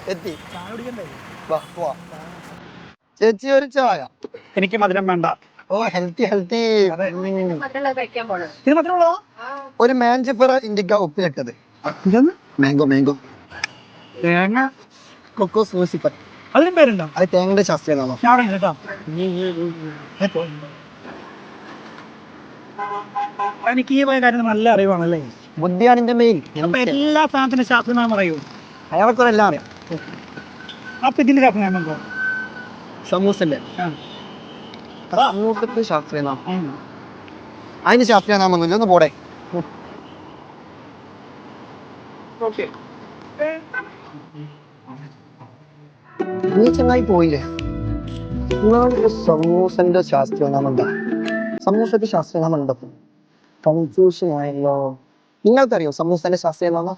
എത്തി. വാ, പോവാം. ചേച്ചി ഒരു ചായ. എനിക്ക് മധുരം വേണ്ട. ഓ ഹെൽത്തി ഹെൽത്തി. ഇത് മധുരമുള്ളതാ? ഒരു മാഞ്ചപ്പറ ഇൻഡിക്ക ഉപ്പിലിട്ടത്. മാംഗോ മാംഗോ തേങ്ങ കൊക്കോ സൂസിപ്പൻ. അതിനും പേരുണ്ടോ? അത് തേങ്ങയുടെ ശാസ്ത്രീയമാണോ? ഞാൻ കേട്ടോ. എനിക്ക് ഈ കാര്യം നല്ല അറിവാണല്ലേ. ബുദ്ധിയാണ് എന്റെ മെയിൻ. അപ്പൊ എല്ലാ സാധനത്തിന്റെ ശാസ്ത്രം പറയൂ. അയാൾക്കൊരു എല്ലാം അറിയാം. അപ്പൊ ഇതിന്റെ ശാസ്ത്രം സമൂസല്ലേ? സമൂസത്തിന് ശാസ്ത്രീയ നാമം. അതിന് ശാസ്ത്രീയ നാമൊന്നുമില്ല. ഒന്ന് പോടെ. നീ ചെന്നായി പോയില്ലേ? സമൂസന്റെ ശാസ്ത്രീയ നാമം എന്താ? സമൂസക്ക് ശാസ്ത്രീയ നാമം ഉണ്ടോ? കൺഫ്യൂഷൻ ആയല്ലോ. നിങ്ങൾക്കറിയോ സമൂസന്റെ ശാസ്ത്രീയ നാമം?